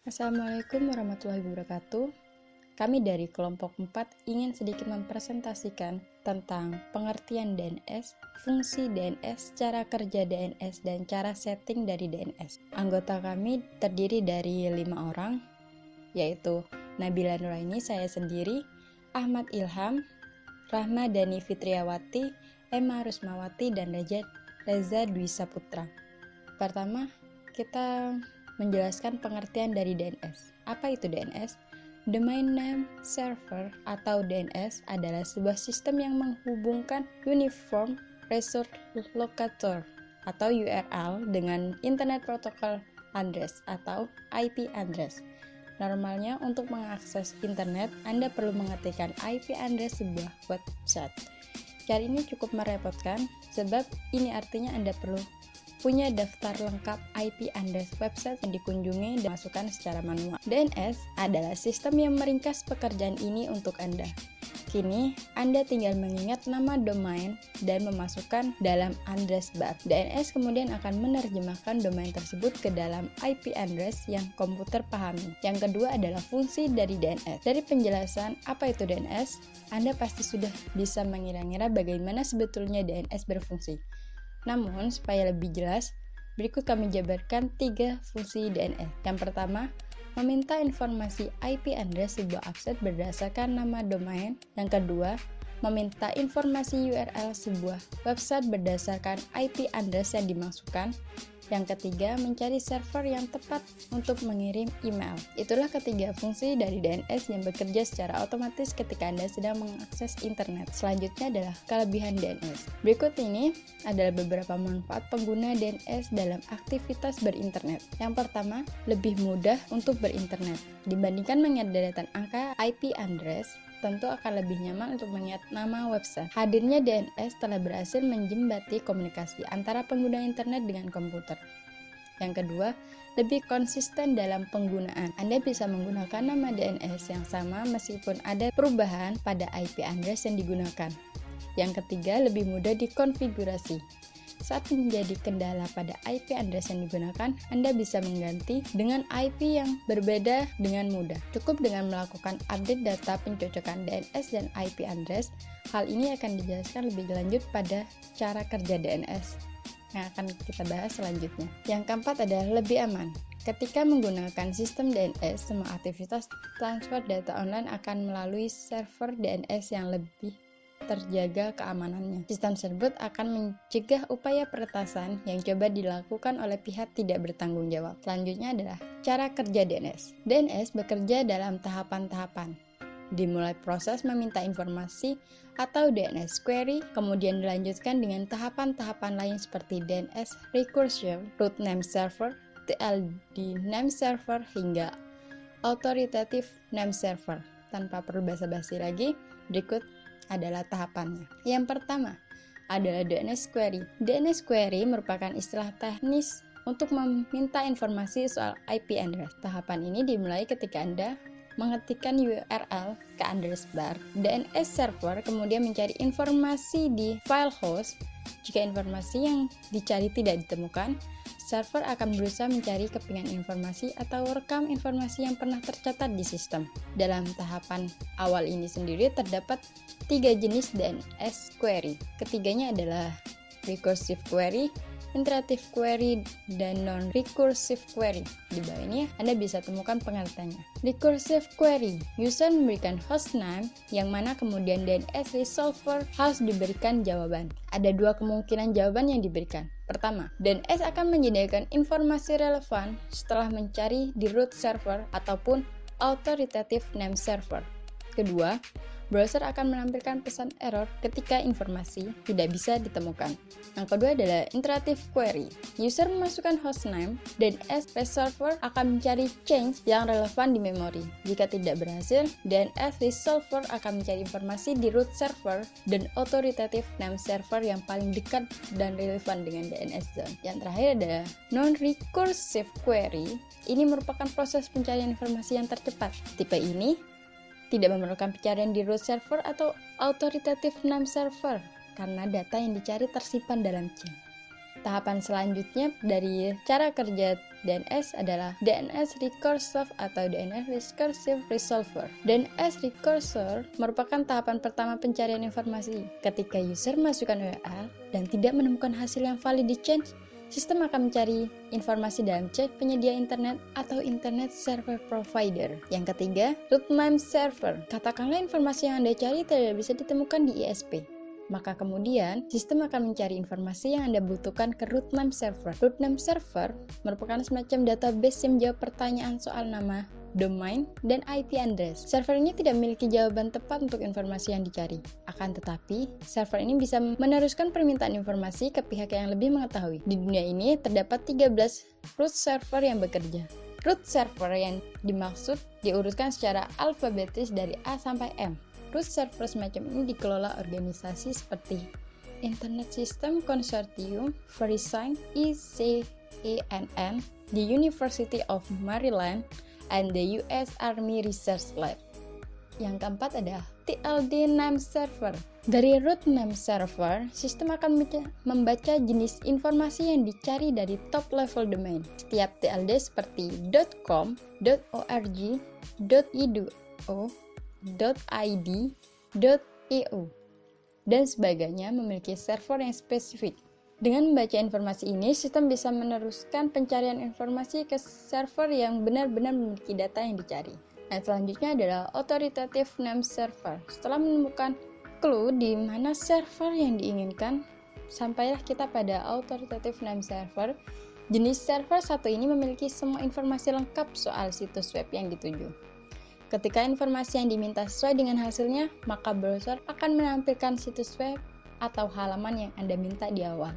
Assalamualaikum warahmatullahi wabarakatuh. Kami dari kelompok 4 ingin sedikit mempresentasikan tentang pengertian DNS, fungsi DNS, cara kerja DNS, dan cara setting dari DNS. Anggota kami terdiri dari 5 orang, yaitu Nabila Nuraini, saya sendiri, Ahmad Ilham, Rahma Dani Fitriawati, Emma Rusmawati, dan Reza Dwi Saputra. Pertama, kita menjelaskan pengertian dari DNS. Apa itu DNS? Domain Name Server atau DNS adalah sebuah sistem yang menghubungkan Uniform Resource Locator atau URL dengan Internet Protocol Address atau IP address. Normalnya untuk mengakses internet, Anda perlu mengetikkan IP address sebuah website. Cara ini cukup merepotkan sebab ini artinya Anda perlu punya daftar lengkap IP address website yang dikunjungi dan masukkan secara manual. DNS adalah sistem yang meringkas pekerjaan ini untuk Anda. Kini, Anda tinggal mengingat nama domain dan memasukkan dalam address bar. DNS kemudian akan menerjemahkan domain tersebut ke dalam IP address yang komputer pahami. Yang kedua adalah fungsi dari DNS. Dari penjelasan apa itu DNS, Anda pasti sudah bisa mengira-ngira bagaimana sebetulnya DNS berfungsi. Namun, supaya lebih jelas, berikut kami jabarkan 3 fungsi DNS. Yang pertama, meminta informasi IP address sebuah website berdasarkan nama domain. Yang kedua, meminta informasi URL sebuah website berdasarkan IP address yang dimasukkan. Yang ketiga, mencari server yang tepat untuk mengirim email. Itulah ketiga fungsi dari DNS yang bekerja secara otomatis ketika Anda sedang mengakses internet. Selanjutnya adalah kelebihan DNS. Berikut ini adalah beberapa manfaat pengguna DNS dalam aktivitas berinternet. Yang pertama, lebih mudah untuk berinternet. Dibandingkan mengingat deretan angka IP address, tentu akan lebih nyaman untuk mengingat nama website. Hadirnya DNS telah berhasil menjembati komunikasi antara pengguna internet dengan komputer. Yang kedua, lebih konsisten dalam penggunaan. Anda bisa menggunakan nama DNS yang sama meskipun ada perubahan pada IP address yang digunakan. Yang ketiga, lebih mudah dikonfigurasi. Saat menjadi kendala pada IP address yang digunakan, Anda bisa mengganti dengan IP yang berbeda dengan mudah. Cukup dengan melakukan update data pencocokan DNS dan IP address. Hal ini akan dijelaskan lebih lanjut pada cara kerja DNS yang akan kita bahas selanjutnya. Yang keempat adalah lebih aman. Ketika menggunakan sistem DNS, semua aktivitas transfer data online akan melalui server DNS yang lebih terjaga keamanannya. Sistem tersebut akan mencegah upaya peretasan yang coba dilakukan oleh pihak tidak bertanggung jawab. Selanjutnya adalah cara kerja DNS. DNS bekerja dalam tahapan-tahapan. Dimulai proses meminta informasi atau DNS query, kemudian dilanjutkan dengan tahapan-tahapan lain seperti DNS recursive, root name server, TLD name server, hingga authoritative name server. Tanpa perlu basa-basi lagi, berikut adalah tahapannya. Yang pertama adalah DNS query. DNS query merupakan istilah teknis untuk meminta informasi soal IP address. Tahapan ini dimulai ketika Anda mengetikkan URL ke address bar. DNS server kemudian mencari informasi di file host. Jika informasi yang dicari tidak ditemukan, server akan berusaha mencari kepingan informasi atau rekam informasi yang pernah tercatat di sistem. Dalam tahapan awal ini sendiri terdapat 3 jenis DNS query. Ketiganya adalah recursive query, iterative query, dan non-recursive query. Di bawah ini Anda bisa temukan pengertiannya. Recursive query, user memberikan hostname yang mana kemudian DNS resolver harus diberikan jawaban. Ada 2 kemungkinan jawaban yang diberikan. Pertama, DNS akan menyediakan informasi relevan setelah mencari di root server ataupun authoritative name server. Kedua, browser akan menampilkan pesan error ketika informasi tidak bisa ditemukan. Yang kedua adalah iterative query. User memasukkan hostname, DNS resolver akan mencari change yang relevan di memori. Jika tidak berhasil, DNS resolver akan mencari informasi di root server dan authoritative name server yang paling dekat dan relevan dengan DNS zone. Yang terakhir adalah non-recursive query. Ini merupakan proses pencarian informasi yang tercepat. Tipe ini tidak memerlukan pencarian di root server atau authoritative name server karena data yang dicari tersimpan dalam chain. Tahapan selanjutnya dari cara kerja DNS adalah DNS Recursive atau DNS Recursive Resolver. DNS Recursor merupakan tahapan pertama pencarian informasi. Ketika user masukkan URL dan tidak menemukan hasil yang valid di change, sistem akan mencari informasi dalam chat penyedia internet atau internet server provider. Yang ketiga, root name server. Katakanlah informasi yang Anda cari tidak bisa ditemukan di ISP. Maka kemudian, sistem akan mencari informasi yang Anda butuhkan ke root name server. Root name server merupakan semacam database yang menjawab pertanyaan soal nama, domain, dan IP address. Server ini tidak memiliki jawaban tepat untuk informasi yang dicari. Akan tetapi, server ini bisa meneruskan permintaan informasi ke pihak yang lebih mengetahui. Di dunia ini terdapat 13 root server yang bekerja. Root server yang dimaksud diurutkan secara alfabetis dari A sampai M. Root server semacam ini dikelola organisasi seperti Internet System Consortium, VeriSign, ICANN, the University of Maryland, and the US Army Research Lab. Yang keempat adalah TLD name server. Dari root name server, sistem akan membaca jenis informasi yang dicari dari top level domain. Setiap TLD seperti .com, .org, .edu, .id, .eu, dan sebagainya memiliki server yang spesifik. Dengan membaca informasi ini, sistem bisa meneruskan pencarian informasi ke server yang benar-benar memiliki data yang dicari. Nah, selanjutnya adalah authoritative name server. Setelah menemukan clue di mana server yang diinginkan, sampailah kita pada authoritative name server. Jenis server satu ini memiliki semua informasi lengkap soal situs web yang dituju. Ketika informasi yang diminta sesuai dengan hasilnya, maka browser akan menampilkan situs web atau halaman yang Anda minta di awal.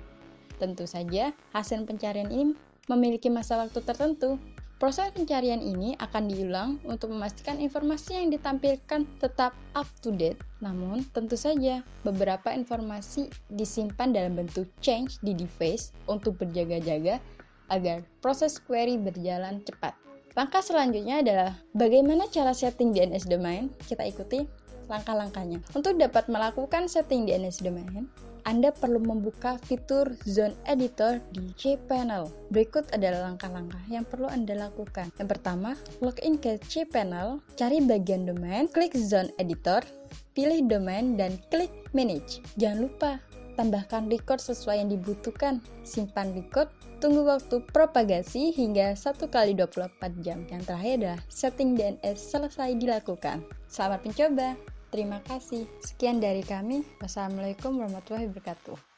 Tentu saja, hasil pencarian ini memiliki masa waktu tertentu. Proses pencarian ini akan diulang untuk memastikan informasi yang ditampilkan tetap up to date. Namun, tentu saja, beberapa informasi disimpan dalam bentuk change di device untuk berjaga-jaga agar proses query berjalan cepat. Langkah selanjutnya adalah bagaimana cara setting DNS domain. Kita ikuti langkah-langkahnya. Untuk dapat melakukan setting DNS domain, Anda perlu membuka fitur Zone Editor di cPanel. Berikut adalah langkah-langkah yang perlu Anda lakukan. Yang pertama, login ke cPanel, cari bagian domain, klik Zone Editor, pilih domain, dan klik Manage. Jangan lupa tambahkan record sesuai yang dibutuhkan. Simpan record, tunggu waktu propagasi hingga 1x24 jam. Yang terakhir adalah setting DNS selesai dilakukan. Selamat mencoba. Terima kasih. Sekian dari kami. Wassalamualaikum warahmatullahi wabarakatuh.